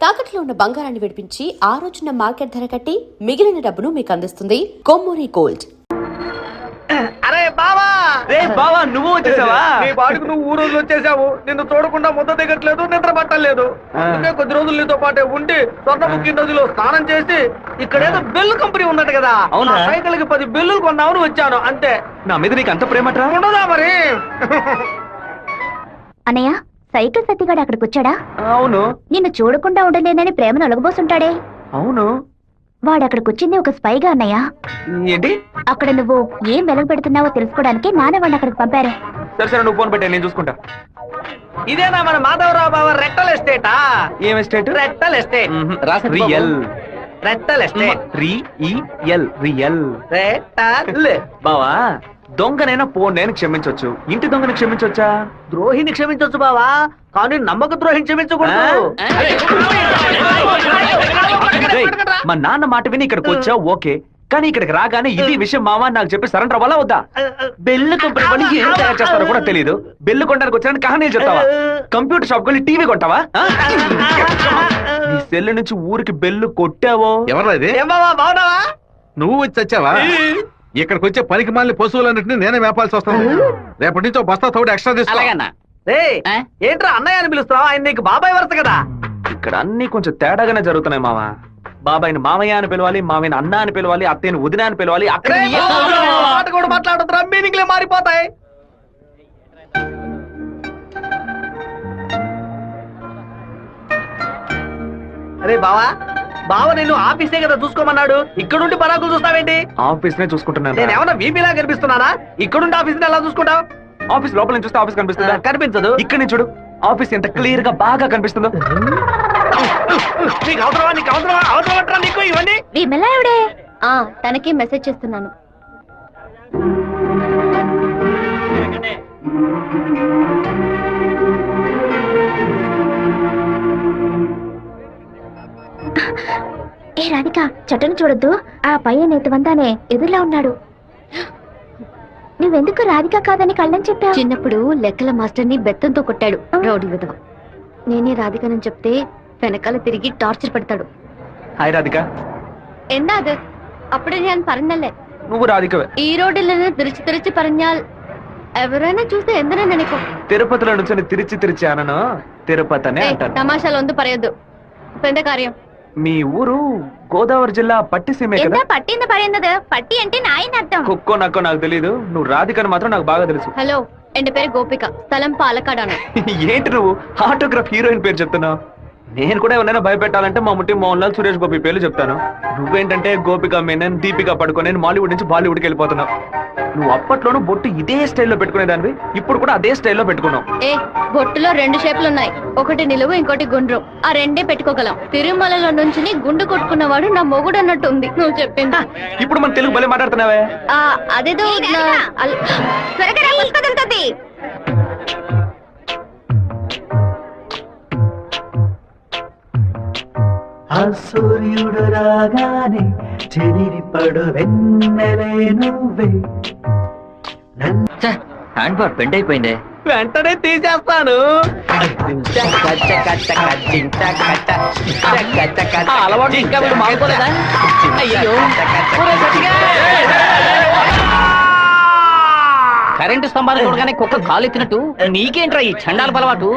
తాకట్లో ఉన్న బంగారాన్ని విడిపించి ఆ రోజున మార్కెట్ ధర కట్టి మిగిలిన డబ్బును మీకు అందిస్తుంది కొమ్మూరి గోల్డ్. అరే బావా, రే బావా, నువ్వు వచ్చేసావా? నీ బాడుకు నువ్వు ఊరోజు వచ్చేసావు. నిన్ను చూడకుండా ముద్ద దిగట్లేదు, నిద్ర పట్టలేదు. అందుకే కొద్ది రోజులు నీతో పాటే ఉండి స్వర్ణముఖి నదిలో స్నానం చేసి ఇక్కడేదో బెల్లు కంపెనీ ఉందట కదా, అవునా? సైకిల్ కి 10 బిల్లులు కొన్నామని వచ్చాను అంతే. నా మీద నీకు అంత ప్రేమట్రా? ఉండదా మరి? అన్నయ్య, సైకిల్ సత్తిగాడు అక్కడికి వచ్చాడా? అవును. నిన్ను చూడకుండా ఉండలేనని ప్రేమను ఒలగబోసుంటాడే. అవును. వాడు అక్కడికి వచ్చింది ఒక స్పైగా అన్నయ్య. ఏంటి? అక్కడ నువ్వు ఏం వెలగ పెడుతున్నావో తెలుసుకోవడానికి నాన్న వాడిని అక్కడికి పంపారే. సరే సరే, నువ్వు ఫోన్ పెట్టే, నేను చూసుకుంటా. ఇదేనా మన మాధవరావు బావ రెట్టల్ ఎస్టేటా? ఏం ఎస్టేట్? రెట్టల్ ఎస్టేట్. రియల్. రెట్టల్ ఎస్టేట్. రియల్. రెట్టల్. బావా, దొంగనైనా నేను క్షమించొచ్చు, ఇంటి దొంగని క్షమించొచ్చా? ద్రోహిని క్షమించొచ్చు బావా, కానీ నమ్మక ద్రోహిని క్షమించకూడదు. రేయ్, మా నాన్న మాట విని ఇక్కడికి వచ్చావు ఓకే, కానీ ఇక్కడికి రాగానే ఇది విషయం మావా నాకు చెప్పి సరెండర్ అవ్వాలా వద్దా? బెల్లు కంపెనీ పని ఏం తయారు చేస్తారో కూడా తెలియదు. బెల్లు కొనడానికి వచ్చానని కహానీలు చెప్తావా? కంప్యూటర్ షాప్ కొని టీవీ కొంటావా? నీ సెల్ నుంచి ఊరికి బెల్లు కొట్టావో? ఎవరది? ఏం బావా, బావున్నావా? నువ్వు వచ్చి వచ్చావా? ఇక్కడికి వచ్చే పనికి మాలిన పశువులన్నింటినీ నేనే మేపాల్సి వస్తాను. రేపటి నుంచి బస్తా తోడు ఎక్స్ట్రా తీసుకో. రేయ్, ఏంట్రా అన్నయ్య అని పిలుస్తున్నావు? ఆయన నీకు బాబాయ్ వరుస కదా. ఇక్కడ అన్ని కొంచెం తేడాగానే జరుగుతున్నాయి మావా. బాబాయిని మామయ్య అని పిలవాలి, మామయ్యని అన్న అని పిలవాలి, అత్తయ్యని వదిన అని పిలవాలి. అక్కడ రేయ్, మాట కూడా మాట్లాడుతున్నా, మీనింగ్లే మారిపోతాయి. అరే బావా, బావ నేను ఆఫీసే కదా చూసుకోమన్నాడు, ఇక్కడుండి పరాకులు చూస్తావేంటి? ఆఫీస్ నే చూసుకుంటున్నాను. నేను ఏమన్నా వీపీలా కనిపిస్తున్నానా? ఇక్కడుండి ఆఫీస్ ఎలా చూసుకుంటావు? ఆఫీస్ లోపల నుంచి చూస్తే ఆఫీస్ కనిపిస్తుందా? కనిపించదు. ఇక్కడ నుంచి చూడు, ఆఫీస్ ఎంత క్లియర్ గా బాగా కనిపిస్తుందో. నీకు అవసరమా? నీకు అవసరమా? అవసరమట్రా నీకు ఇవన్నీ? విమలా ఎవడే? తనకి మెసేజ్ చేస్తున్నాను. ఏ రాధిక, చెట్టును చూడొద్దు. ఆ పయ్య వందానే ఎదురులా ఉన్నాడు. నువ్వెందుకు రాధిక కాదని కళ్ళని చెప్పావు? చిన్నప్పుడు లెక్కల మాస్టర్ ని బెత్తంతో కొట్టాడు రౌడీ విధవ. నేనే రాధికనని చెప్తే వెనకాల తిరిగి టార్చర్ పెడతాడు. హాయ్ రాధిక. എന്താ അത്? అప్పుడే నేను പറഞ്ഞല്ലേ నువ్వు రాధికవే. ఈ రోడ్డులను తిరిచి പറഞ്ഞാൽ ఎవరైనా చూస్తే ఎందనే నెనకు. తిరుపతిలో నుంచి తిరిచి అనను, తిరుపతి అనే అంటాను. తమాషాలు ఒందు పరయద్దు. పెద్ద కార్యం. మీ ఊరు గోదావరి జిల్లా పట్టిసీమే కదా? పట్టింది పరిందదు. పట్టి అంటే నాయన అర్థం. కుక్కో నక్కో నాకు తెలీదు, నువ్వు రాధికని మాత్రం నాకు బాగా తెలుసు. హలో, ఎన్ పేరు గోపిక, స్థలం పాలకాడాను. ఏంటి నువ్వు ఆటోగ్రాఫ్ హీరోయిన్ పేరు చెప్తున్నావు? నేను కూడా ఎవరైనా భయపెట్టాలంటే మా ముట్టి మోహన్ లాల్, సురేష్ గోపి పేర్లు చెప్తాను. నువ్వేంటంటే గోపిక మేనన్, దీపిక పడుకొని మాలీవుడ్ నుంచి బాలీవుడ్కి వెళ్ళిపోతున్నావు. నువ్వు అప్పట్లోనూ బొట్టు ఇదే స్టైల్లో పెట్టుకునేదానివి, ఇప్పుడు కూడా అదే స్టైల్లో పెట్టుకున్నావు. బొట్టులో 2 షేపులు ఉన్నాయి, ఒకటి నిలువు, ఇంకోటి గుండ్రు. ఆ రెండే పెట్టుకోగలం. తిరుమలలో నుంచి గుండు కొట్టుకున్నవాడు నా మొగుడు అన్నట్టు ఉంది నువ్వు చెప్పింది. ఇప్పుడు మన తెలుగు భలే మాట్లాడుతున్నావే. అదేదో సూర్యుడు రాగానే చెదిరిపడు వెన్నెలే నువ్వే. హ్యాండ్ బార్ బెండ్ అయిపోయిందే. వెంటనే తీసేస్తాను. అలవాటు ఇంకా మీరు మానుకోలేదా? అయ్యో, కరెంటు స్తంభాలు చూడగానే కుక్క కాలు ఎత్తినట్టు నీకేంట్రా ఈ చండాల అలవాటు?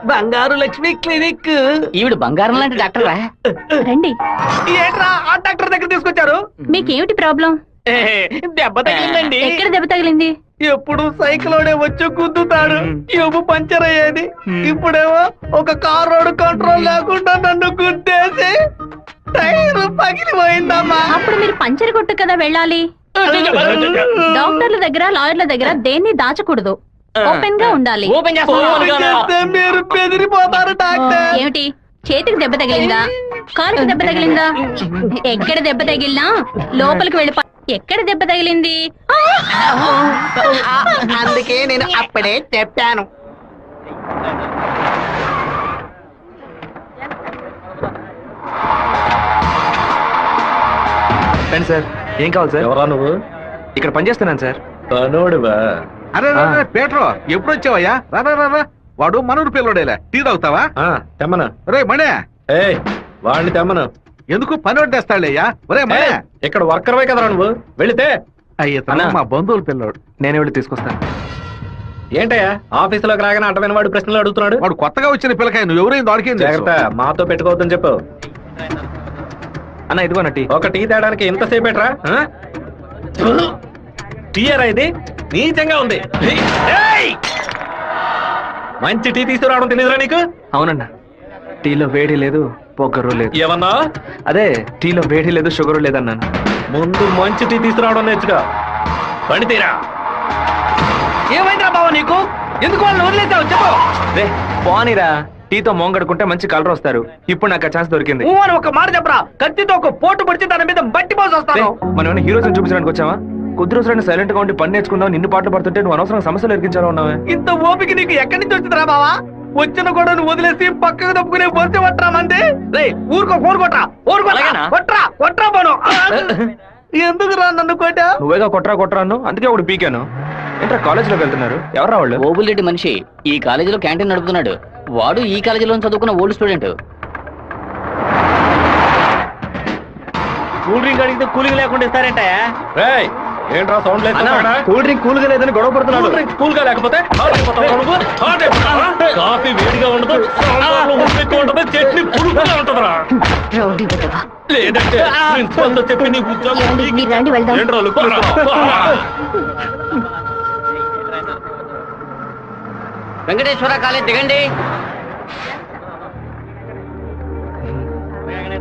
బంగారు లక్ష్మి క్లినిక్. ఈవిడ బంగారం లాంటి డాక్టర్ రా. రండి. ఏంట్రా ఆ డాక్టర్ దగ్గర తీసుకొచ్చారు? మీకేమిటి ప్రాబ్లం? దెబ్బ తగిలిందండి. ఎక్కడ దెబ్బ తగిలింది? ఎప్పుడు సైకిలోనే వచ్చి గుద్దుతాడు, ఎవ్వు పంచర్ అయ్యేది. ఇప్పుడేమో ఒక కారోడు కంట్రోల్ లేకుండా నన్ను గుద్దేసి టైర్ పగిలిపోయిందమ్మా. అప్పుడు మీరు పంచర్ కొట్టు కదా వెళ్ళాలి. డాక్టర్ల దగ్గర, లాయర్ల దగ్గర దేన్ని దాచకూడదు, ఓపెన్ గా ఉండాలి. మీరు బెదిరిపోతారు డాక్టర్. ఏమిటి, చేతికి దెబ్బ తగిలిందా, కాలుకి దెబ్బ తగిలిందా? ఎక్కడ దెబ్బ తగిలినా లోపలికి వెళ్ళి ఎక్కడ దెబ్బ తగిలింది? అందుకే నేను అప్పుడే చెప్పాను. సార్, ఏం కావాలి సార్? ఎవరా నువ్వు? ఇక్కడ పనిచేస్తున్నాను సార్. తనోడివా? అరే పేట్రో, ఎప్పుడు వచ్చావయ్యా? రా. వాడు మనూరు పిల్లడేలా, టీ తాగుతావా? తెమ్మనా. రే మణే, ఏయ్ వాడిని తెమ్మను. ఎందుకు పని వడ్డేస్తాడయ్యా? ఒరే మరే, ఇక్కడ వర్కర్వే కదరా నువ్వు, వెళితే. అయ్యా మా బంధువుల పిల్లోడు. నేనే వెళ్ళి తీసుకొస్తాను. ఏంటయ్యా ఆఫీసులోకి రాగానే అడ్డమైన వాడు ప్రశ్నలు అడుగుతున్నాడు. వాడు కొత్తగా వచ్చిన పిల్లకాయ, నువ్వు ఎవరైనా దొరికింది జాగ్రత్త, మాతో పెట్టుకోవద్దని చెప్పు. అన్న ఇదిగో టీ. ఒక టీ తేడానికి ఎంతసేపు ఏట్రా? టీయరా ఇది? నీచంగా ఉంది. ఏయ్! మంచి టీ తీసుకురావడం తెలియదురా నీకు? అవునన్నా, టీలో వేడి లేదు, పొగరు లేదు. ఏమన్నా? అదే టీలో వేడి లేదు, షుగరు లేదన్నాను. ముందు మంచి టీ తీసుకురావడం నేర్చుకో. పని తీరా. ఏమైందిరా బావ నీకు? ఎందుకు వాళ్ళని వదిలేసావు చెప్పు. రే పోనీరా, టీతో మోంగడుకుంటే మంచి కలర్ వస్తారు. ఇప్పుడు నాకు ఆ ఛాన్స్ దొరికింది. ఊ అని ఒక మాట చెప్పరా, కత్తితో ఒక పోటు పడిచి దాని మీద బట్టి పోసి రే, వస్తాను. మనం ఏమైనా హీరోస్ చూపించడానికి వచ్చావా? కొద్ది రోజులైనా సైలెంట్ గా ఉండి పని నేర్చుకుందాం, నిన్ను పాటలు పడుతుంటే నువ్వు అనవసరంగా సమస్యలు ఎరికించాలా ఉన్నావే? ఇంత ఓపిక నీకు ఎక్కడి నుంచి వచ్చిందిరా బావా? వచ్చిన కూడా నువ్వు వదిలేసి పక్కకు తప్పుకునే బొరిసే పట్టరా మంది. రే ఊరుకో, ఫోన్ కొట్రా, అలాగేనా? కొట్రా పోను. ఎందుకు రా నన్ను కొట్టా? నువ్వేగా కొట్రా అన్ను, అందుకే ఒకటి పీకాను. ఏంట్రా కాలేజీలోకి వెళ్తున్నారు? ఎవరా వాళ్ళు? ఓబుల్రెడ్డి మనిషి ఈ కాలేజీలో క్యాంటీన్ నడుపుతున్నాడు. వాడు ఈ కాలేజీలో చదువుకున్న ఓల్డ్ స్టూడెంట్. కూల్ డ్రింక్ అడిగితే కూలింగ్ లేకుండా ఇస్తారంటే రేయ్, ఏంట్రా సౌండ్ లేదు? కూల్ డ్రింక్ కూల్ గా లేదని గొడవ పడుతున్నాడు. కూల్ గా లేకపోతే హాట్ అయిపోతావా నువ్వు? హాట్ అయిపోతావా? కాఫీ వేడిగా ఉండదు, సాంబార్లో ఉప్పు ఎక్కువ ఉంటది, చట్నీ పులుపుగా ఉంటదిరా. రౌడీ విధవ. లేదంటే ప్రిన్సిపల్ తో చెప్పి నీ ఉద్యోగం ఏమండి, మీరు రండి వెళ్దాం. ఏంట్రా లుక్కులు ఇస్తావా? వెంకటేశ్వర కాలేజ్ దిగండి.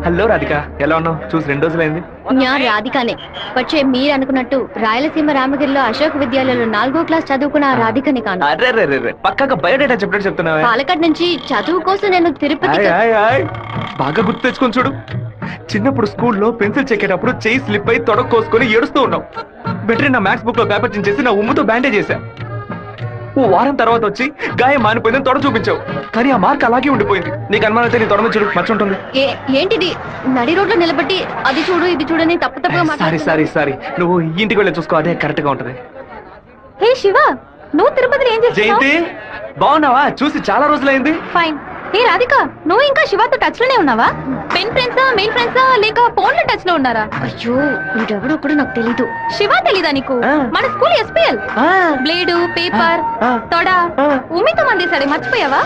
హలో రాధిక, ఎలా ఉన్నావు? చూసి 2 రోజులైంది. న్యా రాధికనే. వచ్చే మీరు అనుకున్నట్టు రాయలసీమ రామగిరిలో అశోక్ విద్యాలయంలో 4వ క్లాస్ చదువుకున్న ఆ రాధికని కాను. అరే పక్కగా బయోడేటా చెప్పినట్టు చెప్తున్నావా? పాలకాడ్ నుంచి చదువు కోసం నేను తిరుపతి. బాగా గుర్తు తెచ్చుకొని చూడు. చిన్నప్పుడు స్కూల్లో పెన్సిల్ చెక్కేటప్పుడు చెయ్యి స్లిప్ అయి తొడగ కోసుకొని ఏడుస్తూ ఉన్నావు. బెటరీ నా మ్యాథ్స్ బుక్ లో పేపర్ చించేసి నా ఉమ్ముతో బ్యాండేజ్ చేశా. ఓ వారం తర్వాత వచ్చి గాయం మానిపోయిందని తొడ చూపించావు, కానీ ఆ మార్క్ అలాగే ఉండిపోయింది. నీకు అనుమానం అయితే నీ తొడ మీద చూడు, మర్చి ఉంటుంది. ఏంటిది? నడి రోడ్లో నిలబట్టి అది చూడు ఇది చూడని తప్పుగా సారీ మాట్లాడుతున్నావు. నువ్వు ఇంటికి వెళ్ళి చూసుకో, అదే కరెక్ట్ గా ఉంటది. హే శివ, నువ్వు తిరుపతిలో ఏం చేస్తున్నావు? జయంతి బాగున్నావా? చూసి చాలా రోజులైంది. ఫైన్. ఏ రాధిక, నువ్వు ఇంకా శివతో టచ్ లోనే ఉన్నావా? పెన్ ఫ్రెండ్సా, మెయిల్ ఫ్రెండ్సా, లేక ఫోన్ లో టచ్ లో ఉన్నారా? అయ్యో, వీడెవడో కూడా నాకు తెలీదు. శివ తెలీదా నీకు? మన స్కూల్ ఎస్పీఎల్. బ్లేడు, పేపర్, తొడ, ఉమ్మితో మందేశాడే, మర్చిపోయావా?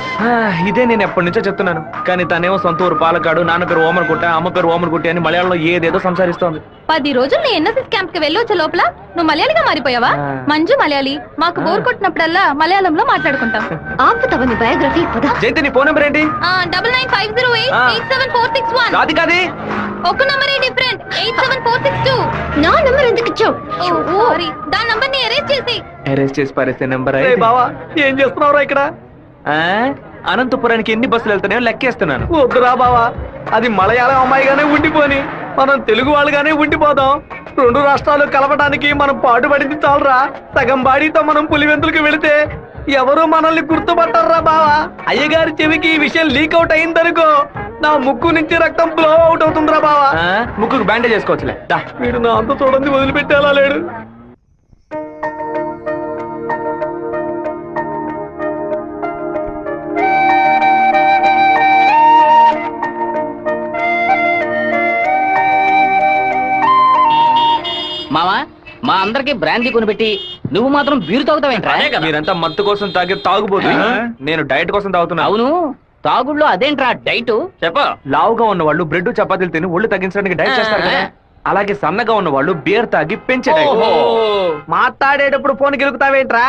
ఇదే నేను ఎప్పటి నుంచో చెప్తున్నాను, కానీ తనేమో సొంత ఊరు పాలకాడు, నాన్న పేరు ఓమర్గుట్ట, అమ్మ పేరు ఓమర్గుట్టి అని మలయాళంలో ఏదేదో సంసారిస్తోంది. 10 రోజులు నీ ఎన్ఎస్ఎస్ క్యాంప్ కి వెళ్ళొచ్చే లోపల నువ్వు మలయాళిగా మారిపోయావా? మంజు మలయాళి. మాకు బోర్ కొట్టినప్పుడల్లా మలయాళంలో మాట్లాడుకుంటాం. ఆపుతావా నీ బయోగ్రఫీ? జయంతి నీ ఫోన్ నెంబర్ ఏంటి? 9950887461. రాధికాది ఒక నంబరే డిఫరెంట్, 87462. నా నంబర్ ఎందుకు ఇచ్చావు? సారీ, దాని నంబర్ ని ఎరేజ్ చేసి. అరెస్ట్ చేసి పారేసే నెంబర్. బావా ఏం చేస్తున్నావురా ఇక్కడ? అనంతపురానికి ఎన్ని బస్సులు వెళ్తున్నాయో లెక్కేస్తున్నాను. వద్దురా బావా, అది మలయాళం అమ్మాయిగానే ఉండిపోని, మనం తెలుగు వాళ్ళుగానే ఉండిపోదాం. 2 రాష్ట్రాలు కలపడానికి మనం పాటుపడింది చాలరా. సగం బాడీతో మనం పులివెందులకు వెళితే ఎవరు మనల్ని గుర్తుపట్టారా బావా. అయ్యగారి చెవికి ఈ విషయం లీక్ అవుట్ అయిందనుకో, నా ముక్కు నుంచి రక్తం ఫ్లో అవుట్ అవుతుందిరా బావా. ముక్కుకు బ్యాండేజ్ చేసుకోవచ్చులే. వీడు నా అంత చూడండి వదిలిపెట్టేలా లేడు. మావా, మా అందరికి బ్రాందీ కొనిపెట్టి నువ్వు మాత్రం బీరు తాగుతావేంట్రా? మీరంతా మత్తు కోసం తాగే తాగుబోతు, నేను డైట్ కోసం తాగుతున్నా. అవును, తాగుళ్ళో అదేంట్రా డైట్? చెప్ప. లావుగా ఉన్న వాళ్ళు బ్రెడ్ చపాతీలు తిని ఒళ్ళు తగ్గించడానికి డైట్ చేస్తారు కదా, అలాగే సన్నగా ఉన్న వాళ్ళు బియర్ తాగి పెంచే డైట్. మాట్లాడేటప్పుడు ఫోన్ గెలుకుతావేంట్రా?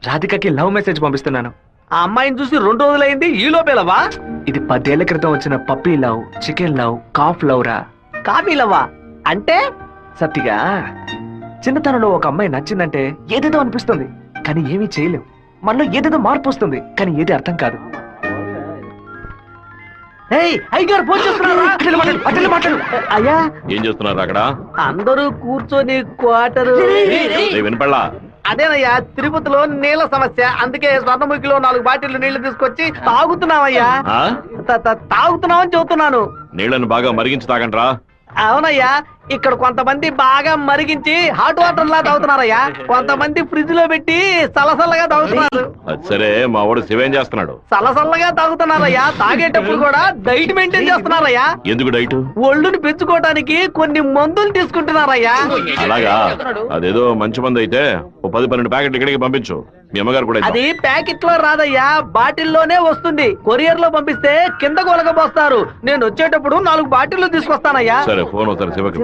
రాధికకి లవ్ మెసేజ్ పంపిస్తున్నాను. ఆ అమ్మాయిని చూసి 2 రోజులైంది, ఈ లోపేలవా? ఇది 10 ఏళ్ల క్రితం వచ్చిన puppy love, chicken love, calf love రా. కాఫీలవ్వా అంటే? సత్తిగా చిన్నతనంలో ఒక అమ్మాయి నచ్చిందంటే ఏదేదో అనిపిస్తుంది, కానీ ఏమీ చేయలేం. మనలో ఏదేదో మార్పు వస్తుంది, కానీ ఏది అర్థం కాదు. అయ్యగారు ఫోన్ చేస్తున్నారా? మాట్లాడు. అయ్యా, ఏం చేస్తున్నారు అక్కడ? అందరూ కూర్చొని క్వార్టరు. వినపడలా? అదేనయ్యా, తిరుపతిలో నీళ్ళ సమస్య, అందుకే స్వర్ణముఖిలో 4 బాటిళ్లు నీళ్లు తీసుకొచ్చి తాగుతున్నామయ్యా. తాగుతున్నామని చెబుతున్నాను. నీళ్లను బాగా మరిగించి తాగండ్రా. అవునయ్యా, ఇక్కడ కొంతమంది బాగా మరిగించి హాట్ వాటర్ లా తాగుతున్నారయ్యా, కొంతమంది ఫ్రిడ్జ్ లో పెట్టి సలసల్లగా తాగుతున్నారు. అది సరే మా వాడు శివేం చేస్తున్నాడు? సలసల్లగా తాగుతున్నారయ్యా. తాగేటప్పుడు కూడా డైట్ మెయింటైన్ చేస్తున్నారయ్యా. ఎందుకు డైట్? ఒళ్ళుని పెంచుకోవడానికి కొన్ని మందులు తీసుకుంటున్నారయ్యా. అలాగా? అదేదో మంచి మంది అయితే ఓ 10-12 ప్యాకెట్లు ఇక్కడికి పంపించు. మీ అమ్మగారు కూడా ఇద్దాం. అది ప్యాకెట్ లో రాదయ్యా, బాటిల్లోనే వస్తుంది. కొరియర్ లో పంపిస్తే కింద కొలగబోస్తారు. నేను వచ్చేటప్పుడు 4 బాటిల్లు తీసుకొస్తానయ్యా. సరే ఫోన్ అవుతారు శివకి.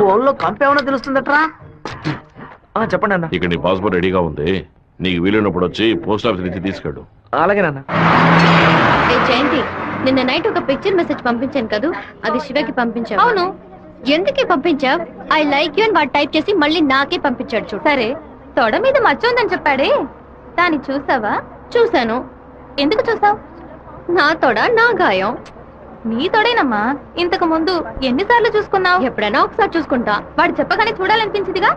ఫోన్ లో కంపేమన్నా తెలుస్తుందట్రా. చెప్పండి అన్న. ఇక్కడ నీ పాస్పోర్ట్ రెడీగా ఉంది, నీకు వీలున్నప్పుడు వచ్చి పోస్ట్ ఆఫీస్ నుంచి తీసుకెళ్ళు. అలాగే నాన్న. జయంతి, నిన్న నైట్ ఒక పిక్చర్ మెసేజ్ పంపించాను కదా, అది శివకి పంపించావు. అవును, ఎందుకే పంపించావు? ఐ లైక్ యూ అని వాడు టైప్ చేసి మళ్ళీ నాకే పంపించాడు చూడు. సరే, తొడ మీద మచ్చ ఉందని చెప్పాడే, దాన్ని చూసావా? చూశాను. ఎందుకు చూసావు? నా తొడ నా గాయం. నీ తొడేనమ్మా. ఇంతకు ముందు ఎన్నిసార్లు చూసుకున్నావు? ఎప్పుడైనా ఒకసారి చూసుకుంటా. వాడు చెప్పగానే చూడాలనిపించిందిగా.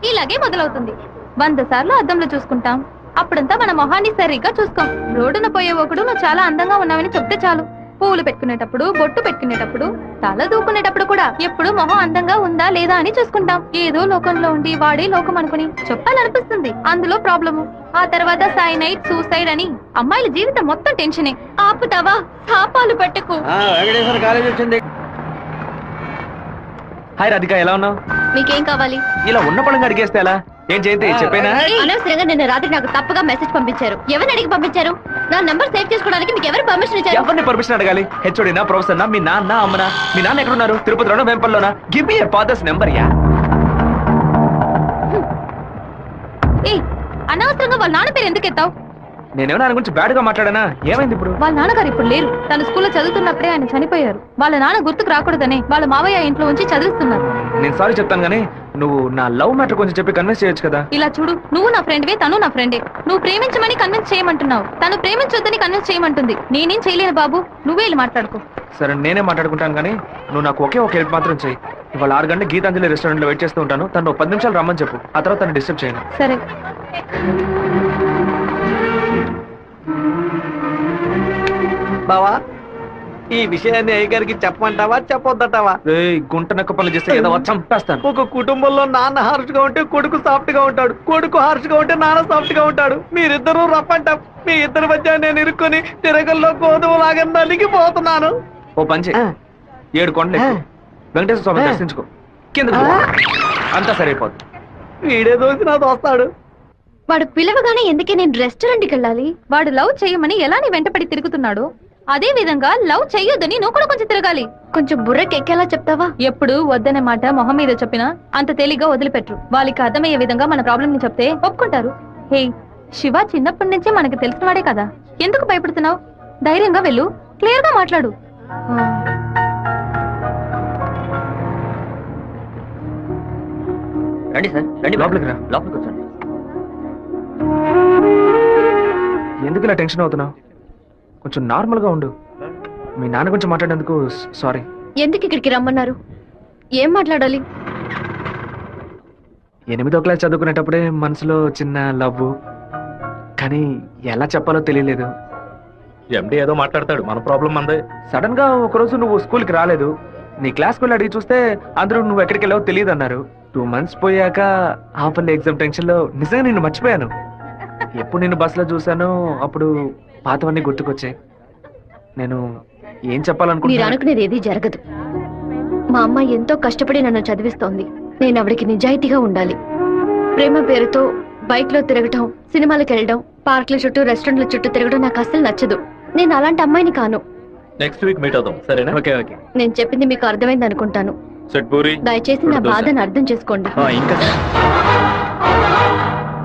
ఇలాగే మొదలవుతుంది. 100 సార్లు అద్దంలో చూసుకుంటాం. అప్పుడంతా మన మొహాన్ని సరిగ్గా చూసుకోం. రోడ్డున పోయే ఒకడు నువ్వు చాలా అందంగా ఉన్నావని చెప్తే చాలు. పూలు పెట్టుకునేటప్పుడు, బొట్టు పెట్టుకునేటప్పుడు, తల దూకునేటప్పుడు కూడా ఎప్పుడు మొహం అందంగా ఉందా లేదా అని చూసుకుంటాం. ఏదో లోకంలో ఉండి వాడే లోకం అనుకుని చెప్పాలనిపిస్తుంది. అందులో ప్రాబ్లము. ఆ తర్వాత సైనైడ్, సూసైడ్ అని అమ్మాయిల జీవితం మొత్తం టెన్షనే. ఆపుతావా? శాపాలు పెట్టకు. వెంకటేశ్వర కాలేజ్ వచ్చింది. హాయ్ రాధిక, ఎలా ఉన్నావు? మీకేం కావాలి? ఇలా ఉన్న పడంగా అడిగేస్తే ఎలా? ఏం జయంతి చెప్పేనా? అనవసరంగా నిన్న రాత్రి నాకు తప్పుగా మెసేజ్ పంపించారు. ఎవరిని అడిగి పంపించారు? నా నంబర్ సేవ్ చేసుకోవడానికి మీకు ఎవరు పర్మిషన్ ఇచ్చారు? ఎవరిని పర్మిషన్ అడగాలి? హెచ్ఓడినా, ప్రొఫెసర్నా, మీ నాన్న, అమ్మనా? మీ నాన్న ఎక్కడున్నారు? తిరుపతిలోనా, వేంపల్లోనా? Give me your father's number yeah. అనవసరంగా వాళ్ళ నాన్న పేరు ఎందుకు ఎత్తావు? నేనేమన్నా ఆయన గురించి బ్యాడ్ గా మాట్లాడానా? ఏమైంది ఇప్పుడు? వాళ్ళ నాన్నగారు ఇప్పుడు లేరు. తన స్కూల్లో చదువుతున్నప్పుడే ఆయన చనిపోయారు. వాళ్ళ నాన్న గుర్తుకు రాకూడదనే వాళ్ళ మావయ్య ఇంట్లో ఉంచి చదివిస్తున్నారు. నేను సారీ చెప్తాను గానీ నువ్వు నా లవ్ మ్యాటర్ కొంచెం చెప్పి కన్విన్స్ చేయొచ్చు కదా. ఇలా చూడు, నువ్వు నా ఫ్రెండ్వే, తను నా ఫ్రెండే. నువ్వు ప్రేమించమని కన్విన్స్ చేయమంటున్నావు, తను ప్రేమించొద్దని కన్విన్స్ చేయమంటుంది. నేనేం చేయలేను బాబు, నువ్వే వెళ్ళి మాట్లాడుకో. సరే నేనే మాట్లాడుకుంటాను కానీ నువ్వు నాకు ఒకే ఒక హెల్ప్ మాత్రం చెయ్యి. ఇవాళ 6 గంటల గీతాంజలి రెస్టారెంట్ లో వెయిట్ చేస్తూ ఉంటాను. తను 10 నిమిషాలు రమ్మని చెప్పు. ఆ తర్వాత తను డిస్టర్బ్ చేయను. సరే. బావా, ఈ విషయాన్ని అయ్యగారికి చెప్పమంటావా చెప్పొద్దటావా? గుంట నక్క పనులు చేస్తే ఏదో చంపేస్తాను. ఒక కుటుంబంలో నాన్న హార్ష్ గా ఉంటే కొడుకు సాఫ్ట్ గా ఉంటాడు, కొడుకు హార్ష్ గా ఉంటే నాన్న సాఫ్ట్ గా ఉంటాడు. మీరిద్దరూ రప్పంటాం. మీ ఇద్దరి మధ్య నేను ఇరుక్కుని తిరగల్లో గోధుమ లాగా నలిగిపోతున్నాను. ఓ పంచే, 7 కొండలు ఎక్కు. వెంకటేశ్వర స్వామి దర్శించుకో. కింద అంతా సరైపోద్ది. వీడే దోసి నా దోస్తాడు. వాడు పిలవగానే ఎందుకే నేను రెస్టారెంట్కి వెళ్ళాలి? వాడు లవ్ చేయమని ఎలా నీ వెంటపడి తిరుగుతున్నాడు, అదే విధంగా లవ్ చెయ్యొద్దని నువ్వు కూడా కొంచెం తిరగాలి. కొంచెం బుర్రకెక్కేలా చెప్తావా? ఎప్పుడు వద్దనే మాట మొహం మీద చెప్పినా అంత తేలిగ్గా వదిలిపెట్టరు. వాళ్ళకి అర్థమయ్యే విధంగా మన ప్రాబ్లం ని చెప్తే ఒప్పుకుంటారు. హే, శివ చిన్నప్పటి నుంచే మనకి తెలిసినవాడే కదా, ఎందుకు భయపడుతున్నావు? ధైర్యంగా వెళ్ళు, క్లియర్ గా మాట్లాడు. రండి సార్, రండి లోపలికి రా. లోపలికి వచ్చండి. ఎందుకు ఇలా టెన్షన్ అవుతున్నావు? కొంచెం నార్మల్ గా ఉండు. మీ నాన్న గురించి మాట్లాడేందుకు సారీ. ఎందుకు ఇక్కడికి రమ్మన్నారు? ఏం మాట్లాడాలి? 8వ క్లాస్ చదువుకునేటప్పుడే మనసులో చిన్న లవ్, కానీ ఎలా చెప్పాలో తెలియలేదు. ఎండి ఏదో మాట్లాడతాడు, మన ప్రాబ్లం మందే. సడన్ గా ఒకరోజు నువ్వు స్కూల్కి రాలేదు. నీ క్లాస్కి వెళ్ళి అడిగి చూస్తే అందరూ నువ్వు ఎక్కడికి వెళ్ళావో తెలియదు అన్నారు. 2 months పోయాక హాఫర్లీ ఎగ్జామ్ టెన్షన్ లో నిజంగా నిన్ను మర్చిపోయాను. ఎప్పుడు నిన్ను బస్సులో చూసానో అప్పుడు పాతవన్నీ గుర్తుకొచ్చాయి. నేను ఏం మీరు చెప్పాలనుకుంటున్నా? అనుకునేది ఏది జరగదు. మా అమ్మ ఎంతో కష్టపడి నన్ను చదివిస్తోంది. నేను ఆవిడకి నిజాయితీగా ఉండాలి. ప్రేమ పేరుతో బైక్ లో తిరగటం, సినిమాలకు వెళ్ళడం, పార్కుల చుట్టూ, రెస్టారెంట్ల చుట్టూ తిరగడం నాకు అస్సలు నచ్చదు. నేను అలాంటి అమ్మాయిని కాను. నెక్స్ట్ వీక్ మీట్ అవుదాం, సరేనా? Okay okay. నేను చెప్పింది మీకు అర్థమైంది అనుకుంటాను. సెట్ పూరి. దయచేసి నా బాధను అర్థం చేసుకోండి. ఇంకా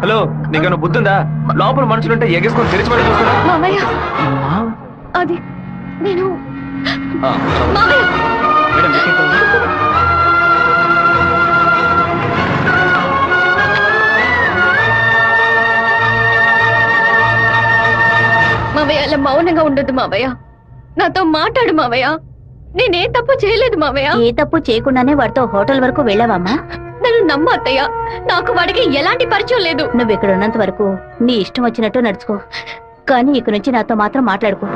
హలో, నీకన్నా బుద్ధుందా? లోపల మనుషులుంటే ఎగేసుకొని తెరిచి పడి చూస్తున్నా. మామయ్య, అది నేను మామయ్య. మావయ్య, అలా మౌనంగా ఉండొద్దు మావయ్య. నాతో మాట్లాడు మావయ్య. నేనే తప్పు చేయలేదు మావయ్య. ఏ తప్పు చేయకుండానే వాడితో హోటల్ వరకు వెళ్ళావమ్మా? నన్ను నమ్ము అత్తయ్య, నాకు వాడికి ఎలాంటి పరిచయం లేదు. నువ్వు ఇక్కడ ఉన్నంత వరకు నీ ఇష్టం వచ్చినట్టు నడుచుకో, కానీ ఇక నుంచి నాతో మాత్రం మాట్లాడుకో.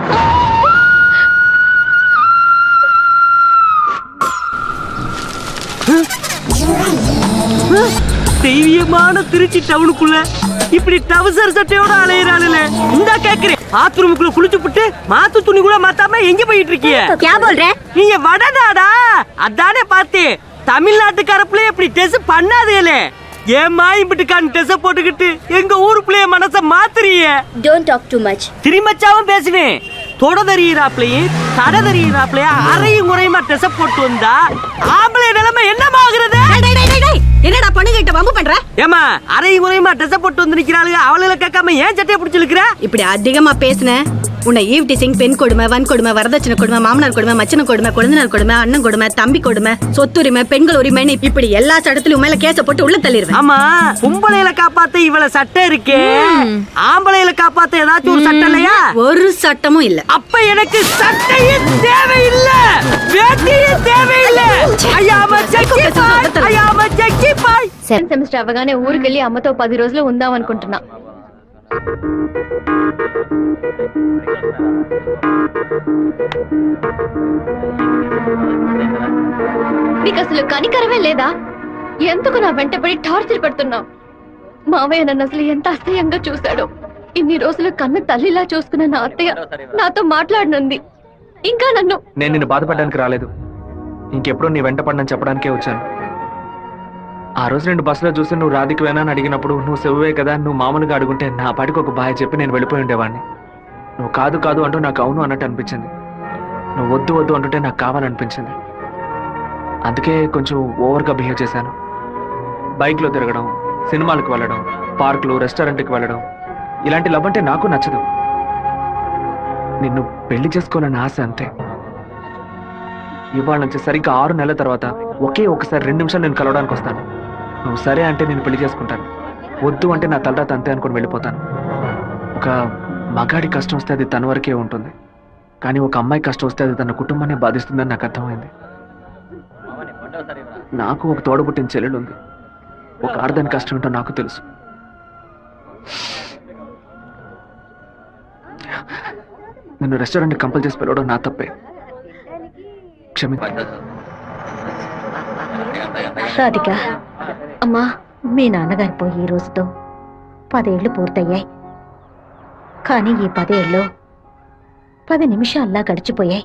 தெய்வீகமான திருச்சி டவுனுக்குள்ள இப்படி டவுசர் சட்டையோட அலையிறாளுல இந்த கேக்குறேன் பாத்ரூமுக்குள்ள குளிச்சு புட்டு மாத்து துணி கூட மாத்தாம எங்க போயிட்டு இருக்கீங்க? நீங்க வடநாடா? அதானே பார்த்தேன். தமிழ்நாட்டுக்காரப்புல இப்படி டெஸ் பண்ணாதீங்களே. ஏமா இப்படிக்கான டெஸ் போட்டுக்கிட்டு எங்க ஊருக்குள்ளே மனச மாத்துறீங்க? Don't talk too much. திருமச்சாவும் பேசுவேன். தொடதறியிறாப்லையும் தடதறியிறாப்லையும் அரையும் முறையுமா டெஸ் போட்டு வந்தா ஆம்பளை நிலைமை என்னமாகிறது? என்னடா பொண்ணுகிட்ட வம்பு பண்ற? ஏமா அரையும் முறையுமா டெஸ் போட்டு வந்து நிக்கிறாளுங்க, அவளுல கேட்காம ஏன் சட்டையை பிடிச்சு இழுக்கிற? இப்படி அதிகமா பேசுன உன்னை ஈவ் டீசிங், பெண் கொடுமை, வன் கொடுமை, வரதட்சணை கொடுமை, மாமனார் கொடுமை, மச்சன கொடுமை, குழந்தைனார் கொடுமை, அண்ணன் கொடுமை, தம்பி கொடுமை, சொத்துரிமை, பெண்கள் உரிமைன்னு இப்படி எல்லா சட்டத்திலும் மேல கேஸ போட்டு உள்ள தள்ளிடுவேன். ஆமா, பொம்பளையில காப்பாத்த இவ்வளவு சட்டம் இருக்கே, ஆம்பளையில காப்பாத்த ஏதாச்சும் ஒரு சட்டம் இல்லையா? ஒரு சட்டமும் இல்ல. அப்ப எனக்கு சட்டையே தேவையில்லை, வேட்டியே தேவையில்லை. సెమిస్టర్ అవగానే ఊరికెళ్ళి అమ్మతో 10 రోజులు ఉందాం అనుకుంటున్నా. నీకు అసలు కనికరమే లేదా? ఎందుకు నా వెంటబడి టార్చర్ పెడుతున్నావు? మావయ్య నన్ను అసలు ఎంత అసహ్యంగా చూశాడో. ఇన్ని రోజులు కన్ను తల్లిలా చూసుకున్న నా అత్తయ్య నాతో మాట్లాడనుంది. ఇంకా నన్ను నేను నిన్ను బాధపడడానికి రాలేదు, ఇంకెప్పుడు నీ వెంట పడనని చెప్పడానికే వచ్చాను. ఆ రోజు నేను బస్సులో చూసి నువ్వు రాధికి వేనా అని అడిగినప్పుడు నువ్వు సెవ్వే కదా, నువ్వు మామూలుగా అడుగుంటే నా పాటికి ఒక బాయ్ చెప్పి నేను వెళ్ళిపోయి ఉండేవాడిని. నువ్వు కాదు కాదు అంటూ నాకు అవును అన్నట్టు అనిపించింది. నువ్వు వద్దు వద్దు అంటుంటే నాకు కావాలనిపించింది. అందుకే కొంచెం ఓవర్గా బిహేవ్ చేశాను. బైక్లో తిరగడం, సినిమాలకు వెళ్ళడం, పార్కులు, రెస్టారెంట్కి వెళ్ళడం, ఇలాంటి లవ్ అంటే నాకు నచ్చదు. నిన్ను పెళ్లి చేసుకోవాలని ఆశ అంతే. ఇవాళ నుంచి సరిగ్గా 6 నెలల తర్వాత ఒకే ఒకసారి 2 నిమిషాలు నేను కలవడానికి వస్తాను. నువ్వు సరే అంటే నేను పెళ్లి చేసుకుంటాను, వద్దు అంటే నా తలరాత అంతే అనుకుని వెళ్ళిపోతాను. ఒక మగాడి కష్టం వస్తే అది తన వరకే ఉంటుంది, కానీ ఒక అమ్మాయి కష్టం వస్తే అది తన కుటుంబాన్ని బాధిస్తుందని నాకు అర్థమైంది. నాకు ఒక తోడబుట్టిన చెల్లెలు ఉంది. ఒక ఆడదాని కష్టం ఏంటో నాకు తెలుసు. నిన్ను రెస్టారెంట్కి కంపల్ చేసి పిలవడం నా తప్పే, క్షమించు. రాధిక, అమ్మా, మీ నాన్నగారు పోయి ఈ రోజుతో 10 ఏళ్లు పూర్తయ్యాయి. కానీ ఈ 10 ఏళ్ళు 10 నిమిషాల్లా గడిచిపోయాయి.